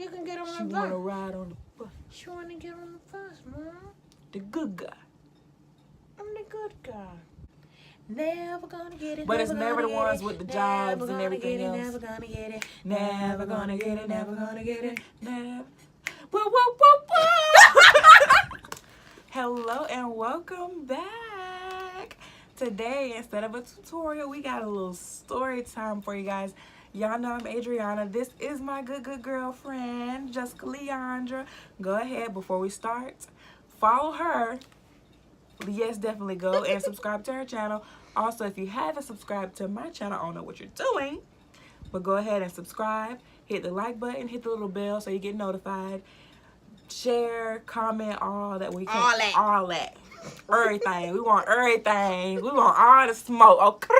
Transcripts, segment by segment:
You can get on the bus. She wanna ride on the bus. She wanna get on the bus, Mom. The good guy. I'm the good guy. Never gonna get it. But it's never the ones with the jobs and everything else. Never gonna get it. Never gonna get it. Never gonna get it. Never. Whoa, whoa, whoa, whoa. Hello and welcome back. Today, instead of a tutorial, we got a little story time for you guys. Y'all know I'm Adriana. This is my good girlfriend, Jessica Leandra. Go ahead, before we start, follow her. Yes, definitely go and subscribe to her channel. Also, if you haven't subscribed to my channel, I don't know what you're doing, but go ahead and subscribe. Hit the like button, hit the little bell so you get notified. Share, comment, all that we can. All that. Everything. We want everything. We want all the smoke. Okay.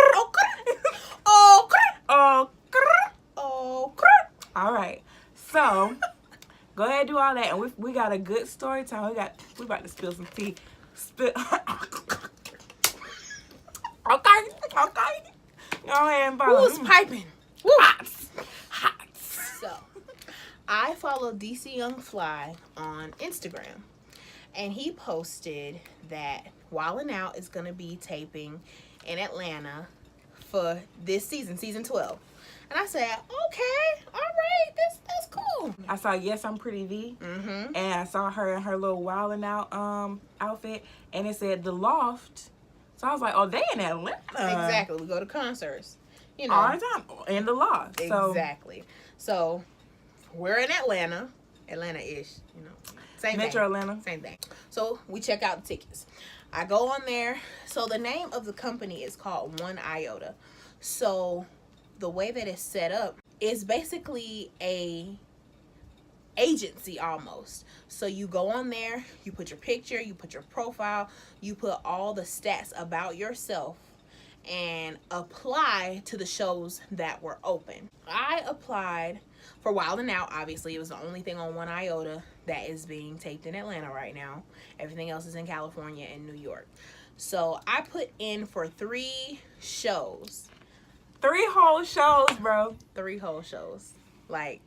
All right. So, go ahead and do all that. And we got a good story time. We about to spill some tea. Okay. Go ahead and follow. Who's piping? Woo. Hot. So, I follow DC Young Fly on Instagram, and he posted that Wildin' Out is going to be taping in Atlanta for this season, season 12. And I said, okay, all right, that's cool. I saw Yes, I'm Pretty V, and I saw her in her little Wildin' Out outfit, and it said The Loft. So I was like, oh, they in Atlanta. Exactly. We go to concerts, you know. All the time. In The Loft. Exactly. So we're in Atlanta-ish, you know. Same Metro thing. Atlanta. Same thing. So we check out the tickets. I go on there. So the name of the company is called One Iota. So the way that it's set up is basically a agency almost. So you go on there, you put your picture, you put your profile, you put all the stats about yourself and apply to the shows that were open. I applied for Wildin' Out. Obviously, it was the only thing on One Iota that is being taped in Atlanta right now. Everything else is in California and New York. So I put in for 3 shows. 3 whole shows, bro. 3 whole shows. Like,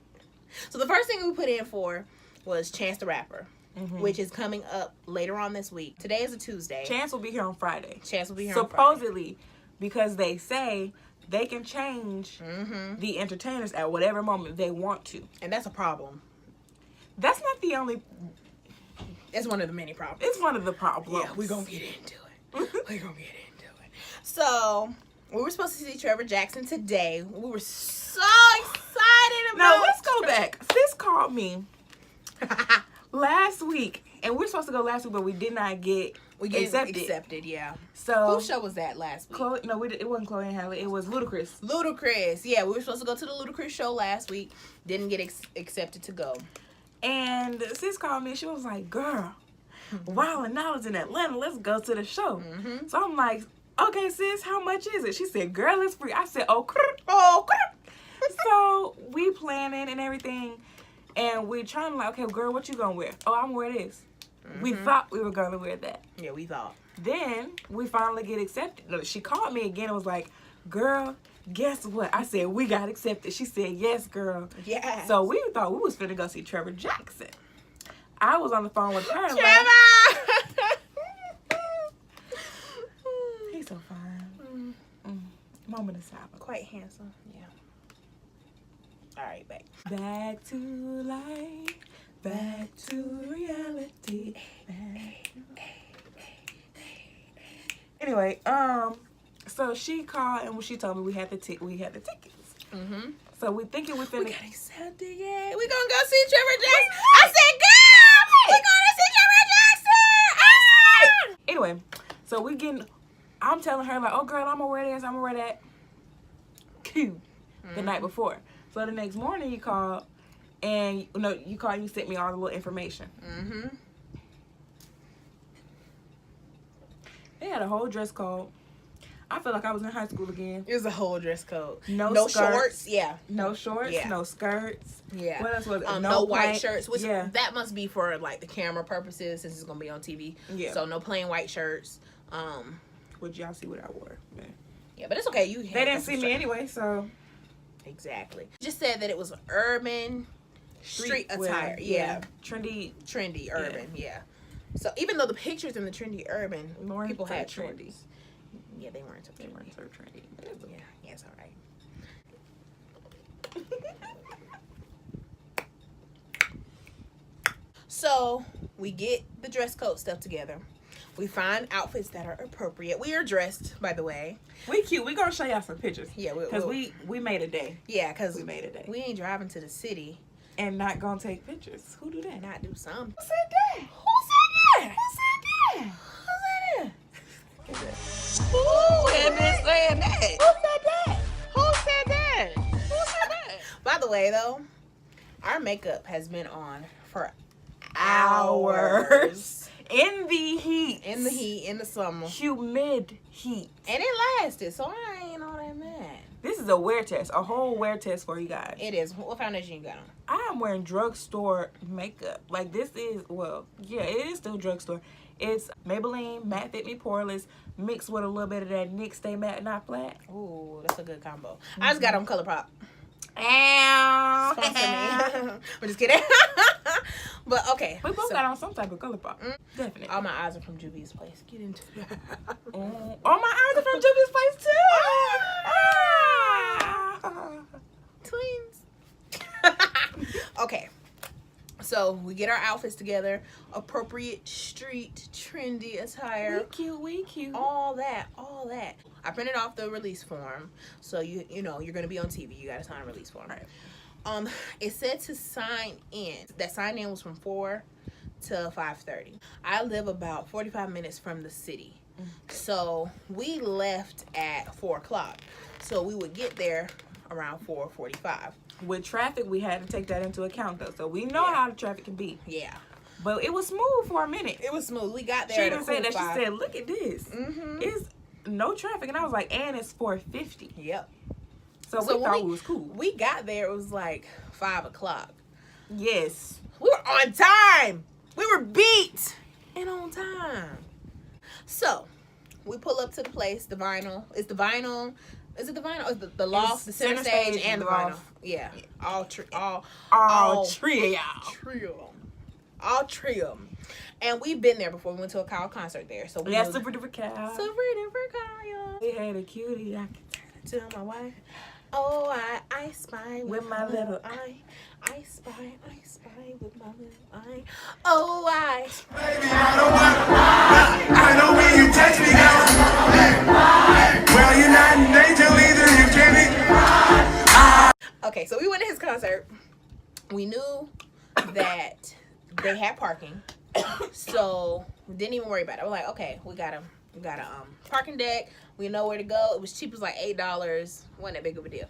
so the first thing we put in for was Chance the Rapper, which is coming up later on this week. Today is a Tuesday. Chance will be here on Friday. Supposedly, because they say they can change the entertainers at whatever moment they want to. And that's a problem. That's not the only... It's one of the many problems. It's one of the problems. Yeah, we're going to get into it. So, we were supposed to see Trevor Jackson today. We were so excited about No, let's go back. Sis called me last week. And we were supposed to go last week, but we did not get accepted, yeah. So whose show was that last week? It wasn't Chloe and Halle. It was Ludacris. Yeah, we were supposed to go to the Ludacris show last week. Didn't get accepted to go. And sis called me and she was like, girl, Wildin' Out is in Atlanta. Let's go to the show. So I'm like, okay, sis, how much is it? She said, girl, it's free. I said, oh. So we planning and everything. And we trying to like, okay, girl, what you gonna wear? Oh, I'm gonna wear this. We thought we were gonna wear that. Yeah, we thought. Then we finally get accepted. She called me again and was like, girl, guess what? I said, we got accepted. She said, yes, girl. Yeah. So we thought we was finna go see Trevor Jackson. I was on the phone with her. Trevor! He's so fine. Moment of silence. Quite handsome. Yeah. All right, back. Back to life. Back to reality. Anyway, so she called and she told me we had the tickets. So we thinking we finna. We got accepted, yeah. We gonna go see Trevor Jackson. I said, girl, we gonna see Trevor Jackson. Anyway, so I'm telling her like, oh girl, I'm gonna wear this, I'm gonna wear that. Cute. The night before. So the next morning you called and you called and you sent me all the little information. They had a whole dress code. I feel like I was in high school again. It was a whole dress code. No shorts. Yeah. No shorts. Yeah. No skirts. Yeah. What else was it? No white shirts. Which that must be for like the camera purposes since it's gonna be on TV. Yeah. So no plain white shirts. Would y'all see what I wore? Man. Yeah, but it's okay. They didn't see me anyway, so. Exactly. Just said that it was urban street attire. Yeah. Trendy, urban. Yeah. So even though the pictures in the trendy urban, people had trendy. Yeah, they weren't so trendy. Yeah, it's all right. So we get the dress code stuff together. We find outfits that are appropriate. We are dressed, by the way. We cute. We gonna show y'all some pictures. Yeah, because we made a day. Yeah, because we made a day. We ain't driving to the city and not gonna take pictures. Who do that? Not do something. Who said that? Who said that? Who had been saying that? Who said that? By the way, though, our makeup has been on for hours. In the heat. In the summer. Humid heat. And it lasted, so I ain't all that mad. This is a wear test. A whole wear test for you guys. It is. What foundation you got on? I am wearing drugstore makeup. Like, this is, well, yeah, it is still drugstore. It's Maybelline Matte Fit Me Poreless mixed with a little bit of that NYX Stay Matte Not Flat. Ooh, that's a good combo. I just got on ColourPop. Ow. Sponsor me. I'm just kidding. But okay. We both got on some type of ColourPop. Definitely. All my eyes are from Juvia's Place. Get into that. All my eyes are from Juvia's Place too. Twins. Okay. So we get our outfits together. Appropriate street trendy attire. We cute. All that. I printed off the release form. So you know you're gonna be on TV. You gotta sign a release form. Right. It said to sign in. That sign in was from 4 to 5:30. I live about 45 minutes from the city. So we left at 4 o'clock. So we would get there around 4:45. With traffic, we had to take that into account, though. So we know how the traffic can be. Yeah. But it was smooth for a minute. It was smooth. We got there. She even said that. She said, "Look at this. It's no traffic," and I was like, "And it's 4:50." Yep. So we thought it was cool. We got there. It was like 5 o'clock. Yes. We were on time. We were beat and on time. So we pull up to the place. The vinyl. Is the vinyl? Is it the vinyl? Is the loft, the center stage, and the vinyl? Yeah. All three of them. And we've been there before. We went to a Kyle concert there. So we Super Duper Kyle. Kyle. We had a cutie. I could turn it to my wife. Oh, I spy with my little eye. I spy with my little eye. Oh, Baby, I don't want I know when you touch me, well, you're not an angel either, you can't be. Okay, so we went to his concert. We knew that they had parking, so we didn't even worry about it. We're like, okay, we got a parking deck. We know where to go. It was cheap. It was like $8. Wasn't that big of a deal.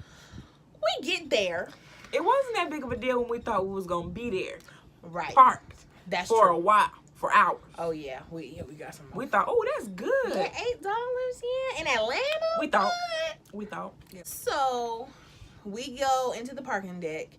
We get there. It wasn't that big of a deal when we thought we was gonna be there. Right. Parked. That's for true. A while. For hours. Oh yeah. We got some. We thought, oh, that's good. Yeah, $8. Yeah, in Atlanta. We thought. Yeah. So we go into the parking deck.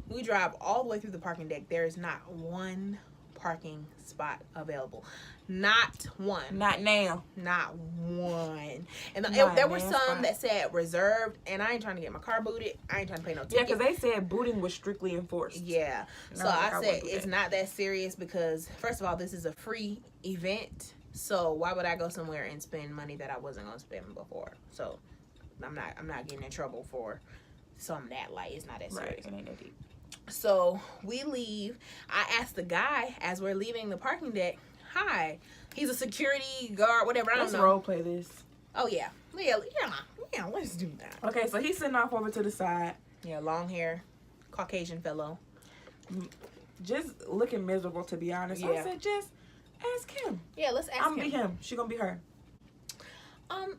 We drive all the way through the parking deck. There is not one parking spot available. Not one. Not now. Not one. And there were some that said reserved, and I ain't trying to get my car booted. I ain't trying to pay no ticket. Yeah, because they said booting was strictly enforced. Yeah. So I said it's not that serious because, first of all, this is a free event. So why would I go somewhere and spend money that I wasn't going to spend before? So I'm not getting in trouble for something that light. It's not that serious. Right. It ain't that deep. So we leave. I asked the guy as we're leaving the parking deck, hi. He's a security guard, whatever. I don't know. Let's role play this. Oh, yeah. Yeah, let's do that. Okay, so he's sitting off over to the side. Yeah, long hair, Caucasian fellow. Just looking miserable, to be honest. Yeah. I said, just ask him. Yeah, let's ask him. I'm going to be him. She going to be her.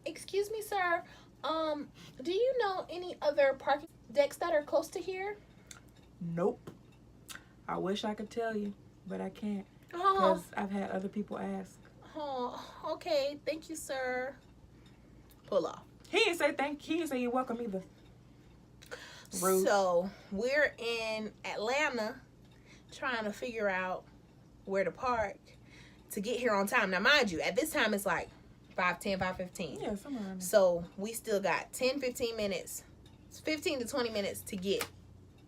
Excuse me, sir. Do you know any other parking decks that are close to here? Nope. I wish I could tell you, but I can't. Because I've had other people ask. Oh, okay. Thank you, sir. Pull off. He didn't say thank you. He didn't say you're welcome either. Rude. So, we're in Atlanta trying to figure out where to park to get here on time. Now, mind you, at this time, it's like 5:10, 5:15. Yeah, somewhere around there. So, we still got 10, 15 minutes, 15 to 20 minutes to get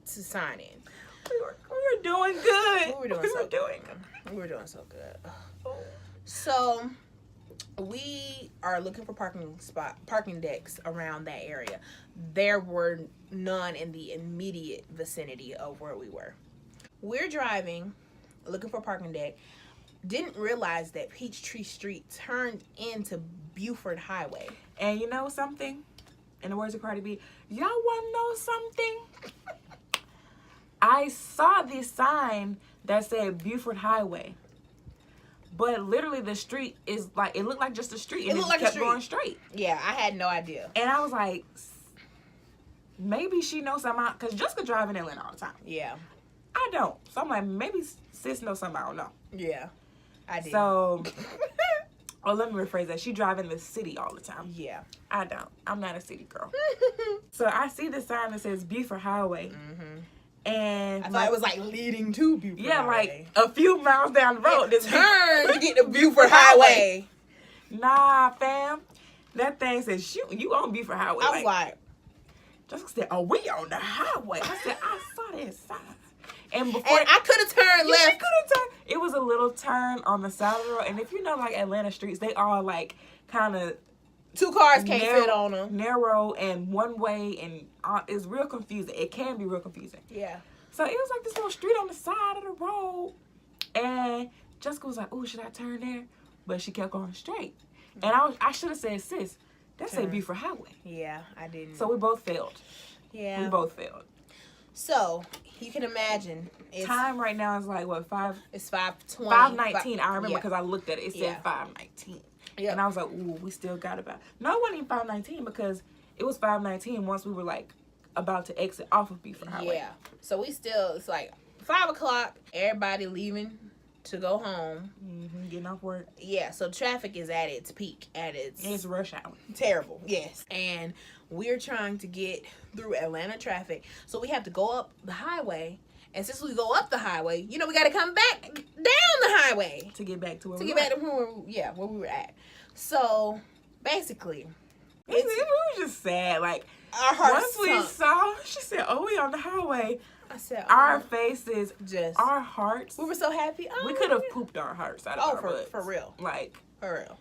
to sign in. We were doing good. We were doing so good. So we are looking for parking decks around that area. There were none in the immediate vicinity of where we were. We're driving, looking for a parking deck. Didn't realize that Peachtree Street turned into Buford Highway. And you know something? In the words of Cardi B, y'all want to know something? I saw this sign that said Buford Highway. But literally the street is like, it looked like just a street. And it just kept going straight. Yeah, I had no idea. And I was like, maybe she knows something. Because Jessica drive in Atlanta all the time. Yeah. I don't. So I'm like, maybe sis knows something I don't know. Yeah, I did. So, let me rephrase that. She drive in the city all the time. Yeah. I don't. I'm not a city girl. So I see the sign that says Buford Highway. Mm-hmm. And I thought it was like leading to Buford Highway. Like a few miles down the road. This turn, you get to Buford Highway. Nah, fam. That thing says, shoot, you on Buford Highway. I was like, Jessica said, oh, we on the highway. I said, I saw that sign. And I could have turned left. She could have turned. It was a little turn on the side of the road. And if you know, like, Atlanta streets, they are, like, kind of... Two cars can't fit on them. Narrow and one way, and it's real confusing. It can be real confusing. Yeah. So it was like this little street on the side of the road, and Jessica was like, "Oh, should I turn there?" But she kept going straight, and I should have said, "Sis, that's a Buford Highway." Yeah, I didn't. So we both failed. Yeah. We both failed. So you can imagine. Time right now is like what, 5? It's 5:20. 5:19. I remember because I looked at it. It said 5:19. Yeah. And I was like, ooh, we still got about... No, it wasn't even 5:19 because it was 5:19 once we were, like, about to exit off of Buford Highway. Yeah. So we still... It's like 5 o'clock. Everybody leaving to go home. Mm-hmm, getting off work. Yeah. So traffic is at its peak. It's rush hour. Terrible. Yes. And we're trying to get through Atlanta traffic. So we have to go up the highway. And since we go up the highway, we got to come back down the highway. To get back to where we were at. So, basically, it was just sad. Like, our hearts once we saw, she said, oh, we on the highway. I said, our faces, just our hearts. We were so happy. Oh, we could have pooped our hearts out of our butts. For real. Like, for real.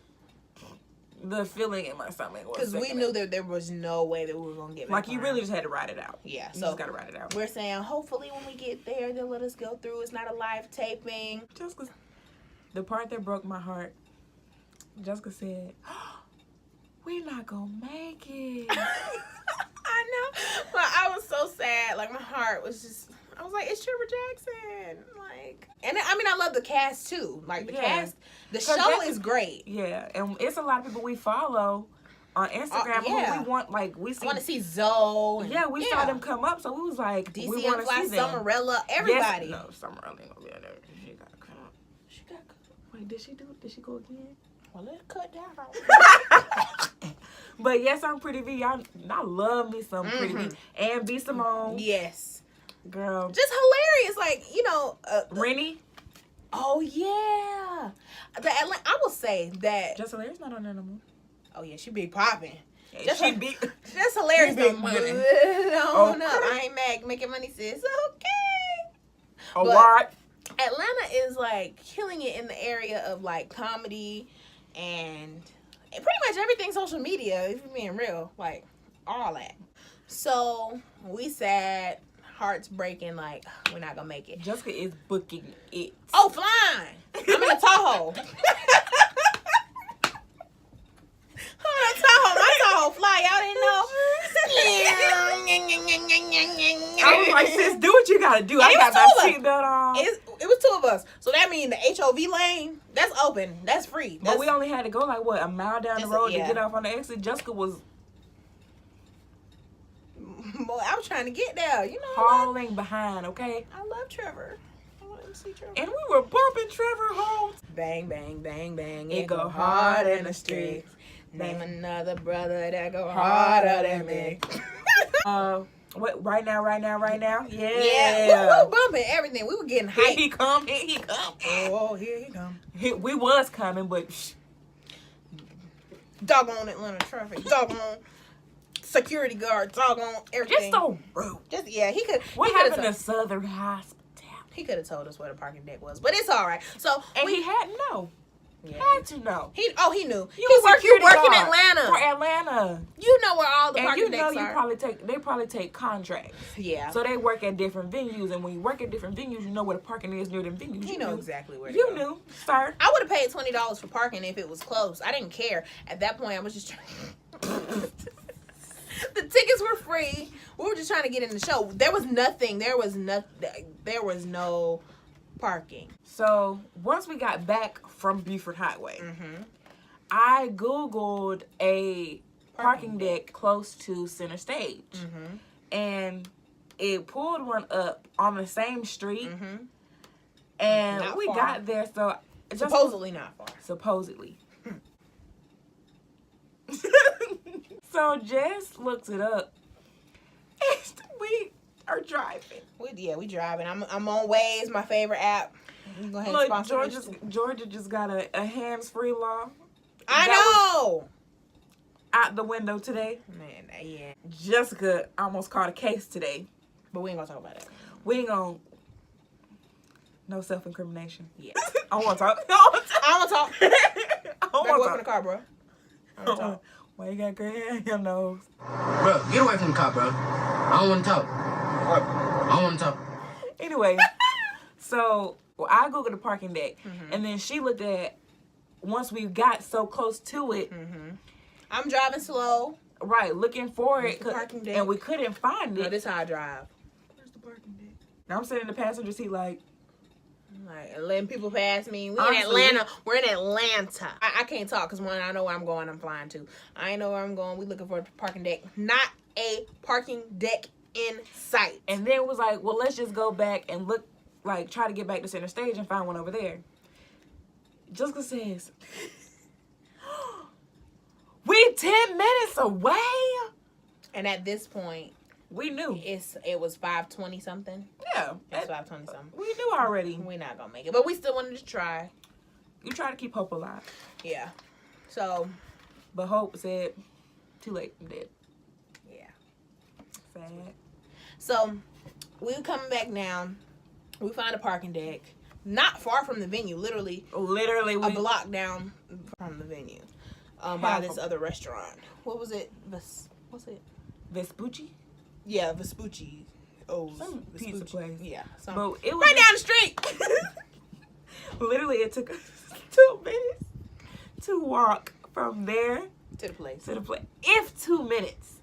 The feeling in my stomach was... Because we knew that there was no way that we were going to get back. Like, you really just had to ride it out. Yeah. You just got to ride it out. We're saying, hopefully when we get there, they'll let us go through. It's not a live taping. Jessica, the part that broke my heart, Jessica said, oh, we're not going to make it. I know. But I was so sad. Like, my heart was just... I was like, it's Trevor Jackson. Like, and I love the cast too. Like, the cast, the show is great. Yeah, and it's a lot of people we follow on Instagram who we want, like, I want to see Zoe. Yeah, we saw them come up, so we was like, DC we want to see them. Summerella, everybody. Yes, no, Summerella ain't gonna be there. She got cut. She got cut. Wait, did she go again? Well, let's cut down. But yes, I'm Pretty V. I love me some Pretty V. And B. Simone. Yes. Girl. Just hilarious. Like, Rennie. Oh, yeah. I will say that. Just Hilarious not on there no more. Oh, yeah. She be popping. Yeah, Just Hilarious. Big money. I ain't mad. Making money, sis. Okay. A lot. Atlanta is, like, killing it in the area of, like, comedy and pretty much everything social media, if you're being real. Like, all that. So, we sad. Hearts breaking, like, we're not gonna make it. Jessica is booking it. Oh, flying! I'm in a Tahoe. My Tahoe fly. Y'all didn't know. I was like, sis, do what you gotta do. I got my seatbelt on. It was 2 of us. So that means the HOV lane, that's open. That's free. But we only had to go, like, what, a mile down the road to get off on the exit. Jessica was... Boy, I was trying to get there, hauling behind, okay? I love Trevor. I want to see Trevor. And we were bumping Trevor home. Bang, bang, bang, bang. It go hard in the streets. Name another brother that go harder than me. What? Right now? Yeah. Yeah. We were bumping everything. We were getting hyped. Here he come. Oh, here he come. We was coming, but doggone Atlanta traffic. Doggone security guard. Doggone everything. Just so rude. He could. What happened to Southern High School? He could have told us where the parking deck was, but it's all right. So he had to know. Yeah. Had to know. He knew. You work in for Atlanta. Atlanta. You know where all the parking decks you are. they probably take contracts. Yeah. So they work at different venues, and when you work at different venues, you know where the parking is near them venues. You know exactly where to You go. knew, sir. I would have paid $20 for parking if it was close. I didn't care. At that point, I was just trying. The tickets were free. We were just trying to get in the show. There was nothing. There was no parking. So once we got back from Buford Highway, I Googled a parking deck close to Center Stage, and it pulled one up on the same street, and Not we far. got there. So Supposedly not far. supposedly. So Jess looks it up, and we are driving. We driving. I'm on Waze, my favorite app. You go ahead and Look, sponsor me. Georgia just got a hands-free law I that know. out the window today. Man, yeah. Jessica almost caught a case today. But we ain't gonna talk about it. We ain't gonna. No self-incrimination. Yeah. I want to talk. I want to talk. I Back away want from to the talk. car, bro. I want to talk. Why you got gray hair in your nose? Bro, get away from the car, bro. I don't want to talk. I don't want to talk. Anyway, so I googled the parking deck, and then she looked at. Once we got so close to it, I'm driving slow. right, looking for Where's it, the parking deck? and we couldn't find No, it. this is how I drive. Where's the parking deck? Now I'm sitting in the passenger seat, like. Like, letting people pass me. We in Honestly, Atlanta. We're in Atlanta. I can't talk because when I know where I'm going, I'm flying to. I ain't know where I'm going. We looking for a parking deck. Not a parking deck in sight. And then it was like, well, let's just go back and look, like, try to get back to Center Stage and find one over there. Jessica says, we 10 minutes away. And at this point, We knew. it was 5:20 something. Yeah. It's 5:20 something. We knew already. We're not gonna make it, but we still wanted to try. You try to keep hope alive. Yeah. So, But hope said, too late, I'm dead. yeah. Sad. So, we were coming back down. We found a parking deck. Not far from the venue. Literally Literally, a block down from the venue. By Half this a- other restaurant. What was it? What's it? Vespucci? Yeah, Vespucci. Oh, Some pizza place. Yeah. But it was right just- down the street. Literally, it took us 2 minutes to walk from there To the place. to the place. If 2 minutes.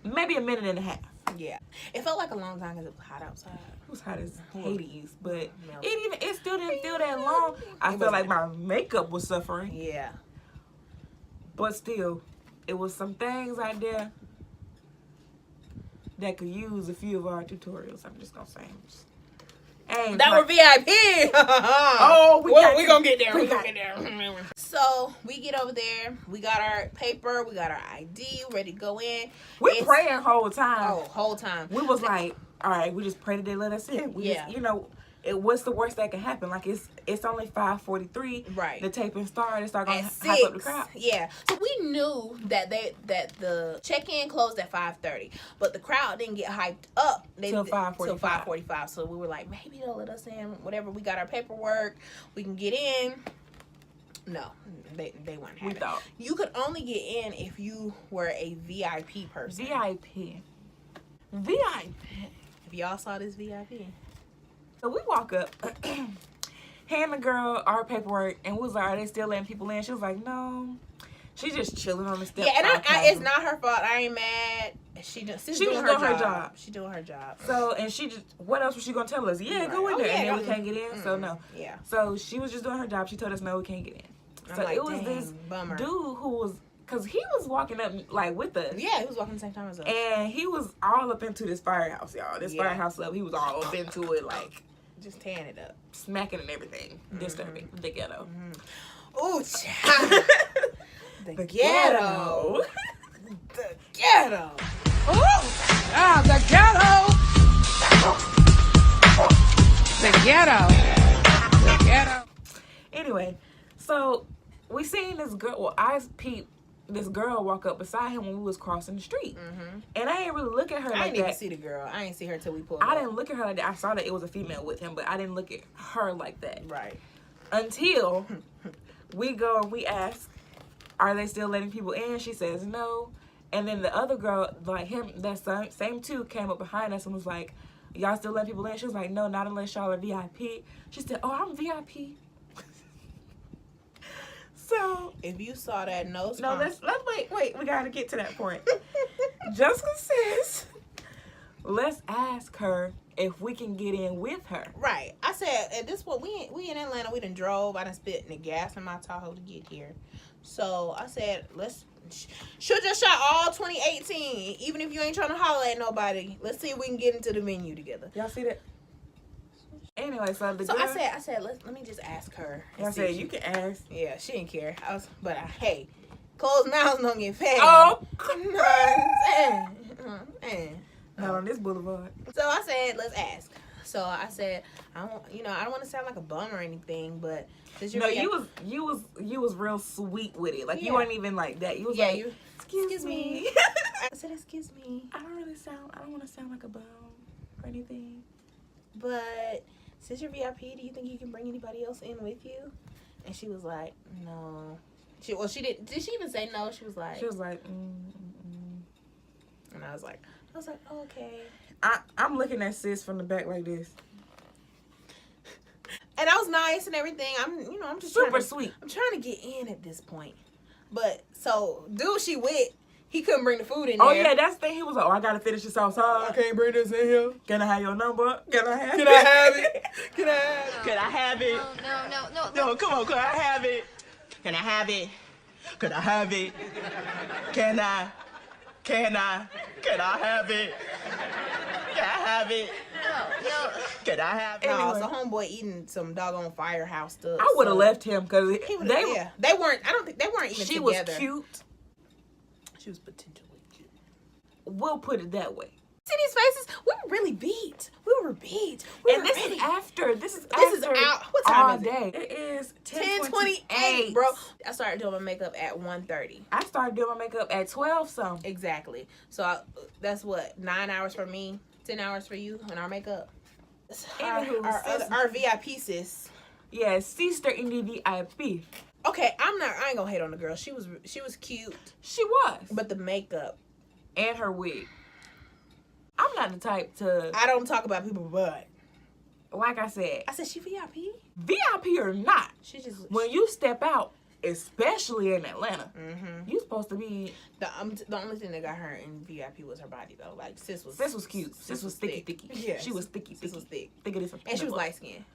Maybe a minute and a half. Yeah. It felt like a long time because it was hot outside. It was hot as Hades, but Melted. it still didn't feel that long. I felt like my makeup was suffering, Yeah. but still, it was some things out there that could use a few of our tutorials. I'm just gonna say. Hey, That were VIP. Oh, we gonna get there. We gonna get there. So we get over there. We got our paper. We got our ID. Ready to go in. we praying whole time. Oh, whole time. We was like, all right, we just pray that they let us in. We Yeah. just, what's the worst that can happen? Like it's only 5:43. Right. The taping started. It's not gonna At hype up the 6, crowd. yeah. So we knew that the check-in closed at 5:30, but the crowd didn't get hyped up Till 5:45. Till 5:45. So we were like, maybe they'll let us in. Whatever. We got our paperwork. We can get in. No, they weren't having We thought. it. You could only get in if you were a VIP person. VIP. If y'all saw this VIP. So we walk up, hand the girl our paperwork, and we was like, are they still letting people in? She was like, no. She's just chilling on the steps. Yeah, and all it's casual. not her fault. I ain't mad. She's was doing doing her her job. job. She's doing her job. So, and she just, what else was she going to tell us? Yeah, go in Right. there. Oh, and yeah, then we can't get in, so no. Yeah. So she was just doing her job. She told us, no, we can't get in. I'm So like, it was dang, this bummer. dude who was, because he was walking up, like, with us. Yeah, he was walking the same time as us. And he was all up into this firehouse, y'all. This Yeah. firehouse up. He was all up into it, like, Just tearing it up. smacking and everything. Disturbing. The ghetto. Ooh, child. The ghetto. The ghetto. The ghetto. The ghetto. The ghetto. Anyway, so we seen this girl. Well, I peeped this girl walk up beside him when we was crossing the street. Mm-hmm. And I didn't really look at her like that. I didn't even see the girl. I didn't see her till we pulled I up. didn't look at her like that. I saw that it was a female with him, but I didn't look at her like that. Right. Until we go and we ask, are they still letting people in? She says no. And then the other girl, like him, that same two, came up behind us and was like, y'all still letting people in? She was like, no, not unless y'all are VIP. She said, oh, I'm VIP. So if you saw that nose, no, let's wait. We gotta get to that point. Jessica says, let's ask her if we can get in with her. Right. I said at this point we in Atlanta. We done drove. I done spit the gas in my Tahoe to get here. So I said she'll just shot all 2018. Even if you ain't trying to holler at nobody, let's see if we can get into the venue together. Y'all see that? Anyway, so girl, I said let me just ask her. I said you can ask. Yeah, she didn't care. Hey, closed mouths don't get fed. Oh, Not on this boulevard. So I said, let's ask. So I said, I don't want to sound like a bum or anything, but since you're you was real sweet with it. Like you Yeah. weren't even like that. You was like, excuse me. I said, excuse me. I don't want to sound like a bum or anything. But since you're VIP, do you think you can bring anybody else in with you? And she was like, no. She didn't. Did she even say no? She was like, and I was like, oh, okay. I'm looking at sis from the back like this. And I was nice and everything. I'm just super sweet. I'm trying to get in at this point. But so dude she with, he couldn't bring the food in there. Oh yeah, that's the thing. He was like, oh, I gotta finish this outside. I can't bring this in here. Can I have your number? Can I have it? Can I have it? Can I have it? Could I have it? No, come on, could I have it? Can I have it? Could I have it? Can I have it? Can I have it? No. Can I have it? No, so homeboy eating some doggone firehouse stuff. I would have left him because they weren't. I don't think they weren't even she together. was cute. She was potentially cute. We'll put it that way. See these faces? We were really beat. We were beat. And this is after. This is out. What time all is it? day. It is 10:28, bro. I started doing my makeup at 1:30. I started doing my makeup at 12 something. Exactly. So that's what, 9 hours for me, 10 hours for you on our makeup. Our VIP sis. Yeah, sister in the VIP. Okay, I ain't gonna hate on the girl. She was cute. She was. But the makeup and her wig. I'm not the type to. I don't talk about people, but like I said, she VIP. VIP or not, she just when you step out, especially in Atlanta, you supposed to be. The only thing that got her in VIP was her body though. Like sis was cute. Sis was thicky. Yeah, she was thicky. Sis was thick. Thicker than some and she was light skinned.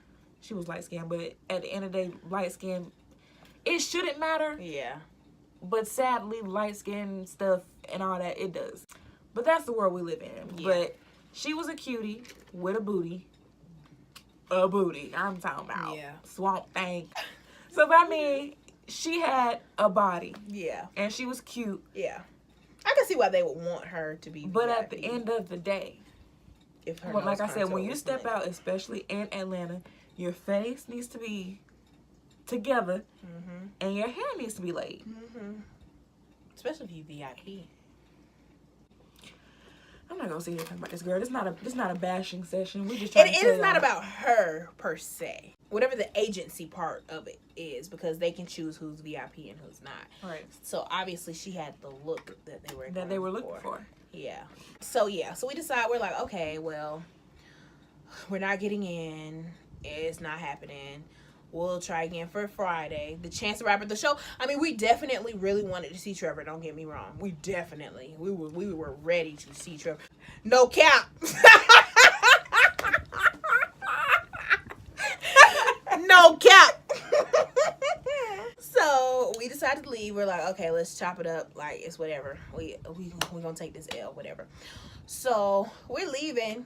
She was light skinned, but at the end of the day, light skin. It shouldn't matter. Yeah. But sadly, light skin stuff and all that, it does. But that's the world we live in. Yeah. But she was a cutie with a booty. A booty. I'm talking about. Yeah. Swamp thing. So, but I mean, she had a body. Yeah. And she was cute. Yeah. I can see why they would want her to be But VIP. at the end of the day, if her like I said, when you step out, especially in Atlanta, your face needs to be together and your hair needs to be laid. Especially if you VIP. I'm not gonna sit here and talk about this girl. This not a bashing session. We just trying to It is not about her per se. Whatever the agency part of it is, because they can choose who's VIP and who's not. Right. So obviously she had the look that they were looking for. Yeah. So we decide, we're like, okay, well, we're not getting in. It's not happening. We'll try again for Friday. The chance to wrap up the show. I mean, we definitely really wanted to see Trevor. Don't get me wrong. We were ready to see Trevor. No cap. No cap. So we decided to leave. We're like, okay, let's chop it up. Like, it's whatever. We're gonna take this L, whatever. So we're leaving.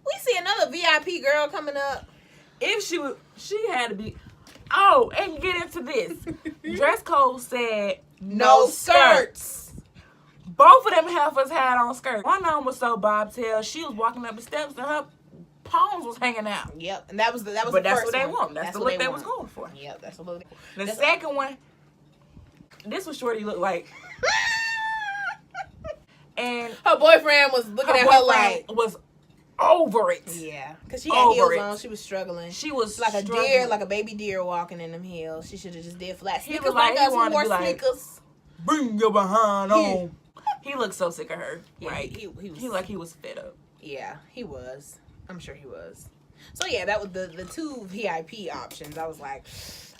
We see another VIP girl coming up. If she had to be. Oh, and get into this. Dress code said no skirts. Both of them heifers had on skirts. One of them was so bobtail. She was walking up the steps and her palms was hanging out. Yep, and that was but the that's first what they one. want. That's the look they was going for. Yep, that's the look. The second one, this was Shorty looked like And her boyfriend was looking at her like was over it. Yeah, because she had heels on. She was struggling. She was like a deer, like a baby deer walking in them heels. She should have just did flat sneakers like us. We wore sneakers. Bring your behind on. He looked so sick of her. Yeah, right? He was fed up. Yeah, he was. I'm sure he was. So yeah, that was the two VIP options. I was like,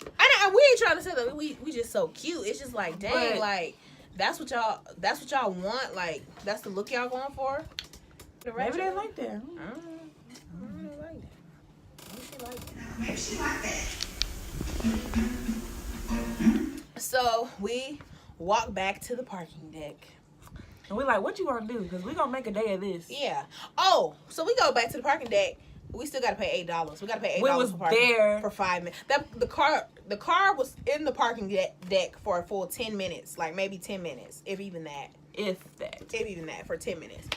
we ain't trying to say that we just so cute. It's just like, dang, but, like that's what y'all want. Like that's the look y'all going for. Maybe they like that. I don't really like that. Maybe she like that. So we walk back to the parking deck. And we like, what you want to do? Because we going to make a day of this. Yeah. Oh, so we go back to the parking deck. We still got to pay $8. We got to pay $8 we was for parking there for 5 minutes. The car was in the parking deck for a full 10 minutes. Like maybe 10 minutes, if even that. If even that, for 10 minutes.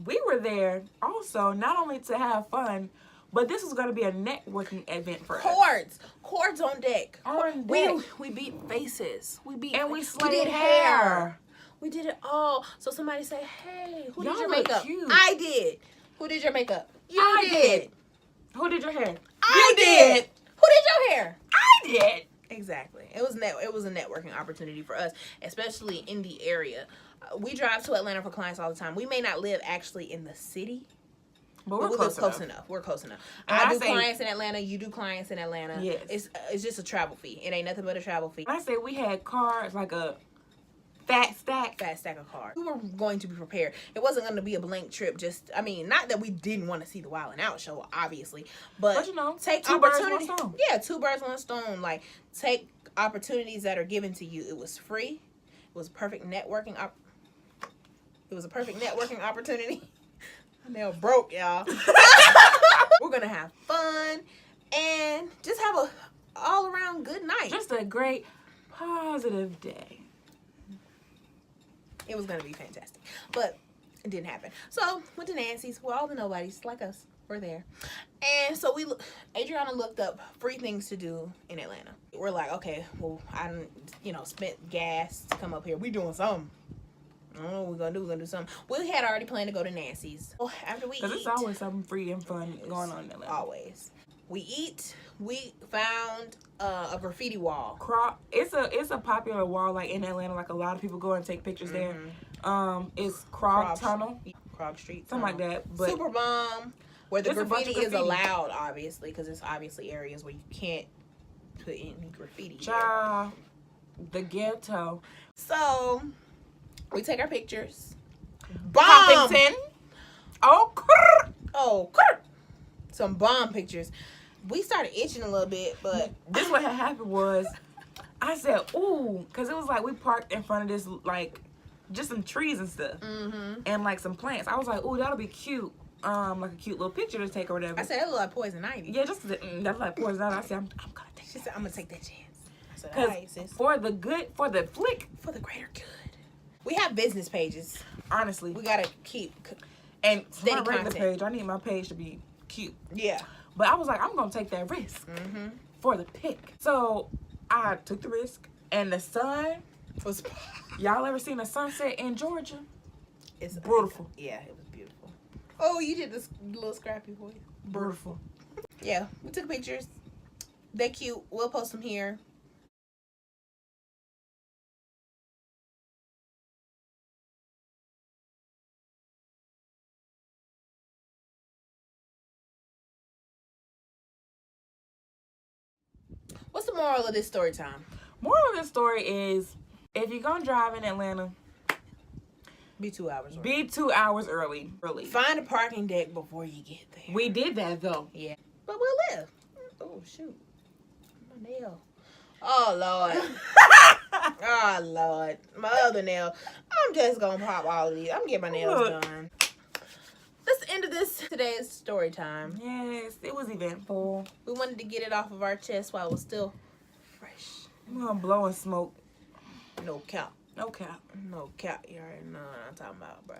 We were there also not only to have fun, but this was going to be a networking event for us. Cords on deck. On deck. We beat faces. We did hair. We did it all. So somebody say, hey, who did your look makeup? cute. I did. Who did your makeup? You did. Who did your hair? I did. Who did your hair? I did. Exactly. It was a networking opportunity for us, especially in the area. We drive to Atlanta for clients all the time. We may not live actually in the city, but we live close enough. We're close enough. And I do clients in Atlanta. You do clients in Atlanta. Yes. It's just a travel fee. It ain't nothing but a travel fee. I say we had cards, like a fat stack of cards. We were going to be prepared. It wasn't going to be a blank trip. Not that we didn't want to see the Wild and Out show, obviously, but take two birds, opportunity. one stone. Yeah, 2 birds, 1 stone. Like take opportunities that are given to you. It was free. It was perfect networking. It was a perfect networking opportunity. My nail broke, y'all. We're gonna have fun and just have a all around good night. Just a great positive day. It was gonna be fantastic, but it didn't happen. So went to Nancy's. Well, all the nobodies like us were there, and so Adriana looked up free things to do in Atlanta. We're like, okay, well, I spent gas to come up here. We doing something. I don't know what we're gonna do. We're gonna do something. We had already planned to go to Nancy's. Well, after we eat, because it's always something free and fun going on in Atlanta. Always. We eat. We found a graffiti wall. It's a popular wall like in Atlanta. Like a lot of people go and take pictures there. It's Krog Tunnel, Krog Street, something like that. But Super Bomb, where the graffiti is allowed, obviously, because it's obviously areas where you can't put any graffiti. Child, the ghetto. So we take our pictures. Poppington. Some bomb pictures. We started itching a little bit, but this what had happened was I said, ooh, because it was like we parked in front of this, like, just some trees and stuff. And like some plants. I was like, ooh, that'll be cute. Like a cute little picture to take or whatever. I said, that look like poison ivy. Yeah, that's like poison ivy. I said, I'm gonna take She said, I'm gonna take that chance. I said, all right, sis. For the good, for the flick. For the greater good. We have business pages. Honestly. We gotta keep and steady my regular content. page, I need my page to be cute. Yeah. But I was like, I'm gonna take that risk for the pic. So I took the risk, and the sun was. Y'all ever seen a sunset in Georgia? It's beautiful. Yeah, it was beautiful. Oh, you did this little scrappy voice. Beautiful. Yeah, we took pictures. They're cute. We'll post them here. What's the moral of this story time? Moral of this story is, if you're gonna drive in Atlanta, be 2 hours early. Be 2 hours early. Find a parking deck before you get there. We did that though. Yeah. But we'll live. Oh shoot. My nail. Oh Lord. Oh Lord. My other nail. I'm just gonna pop all of these. I'm gonna get my nails done. That's the end of today's story time. Yes, it was eventful. We wanted to get it off of our chest while it was still fresh. I'm gonna blow and smoke. No cap. No cap. No cap. You already know what I'm talking about, bro.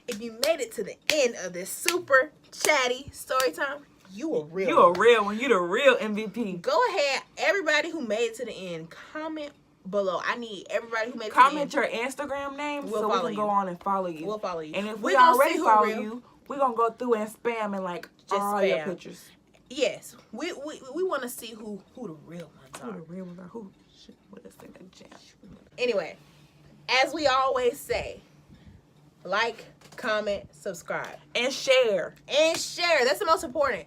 If you made it to the end of this super chatty story time, you a real. You a real one. You the real MVP. Go ahead, everybody who made it to the end, comment below. I need everybody who makes comment your Instagram name so we can go on and follow you. We'll follow you. And if we already follow you, we're going to go through and spam and like just all spam your pictures. Yes. We want to see who the real ones are. Who the real ones are. Who should put us in the jam. Anyway, as we always say, like, comment, subscribe. And share. And share. That's the most important.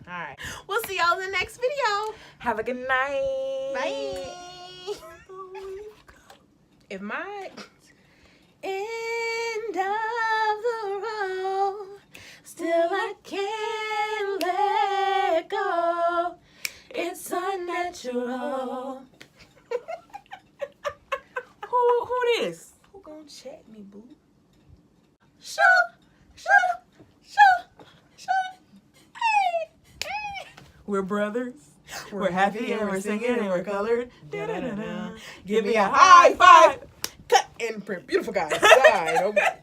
All right. We'll see y'all in the next video. Have a good night. Bye. If my end of the road, still I can't let go. It's unnatural. Who this? Who gonna check me, boo? We're brothers. We're happy and we're singing and we're colored. Da-da-da-da. Give me a high five. Cut and print. Beautiful guys. Side. Okay.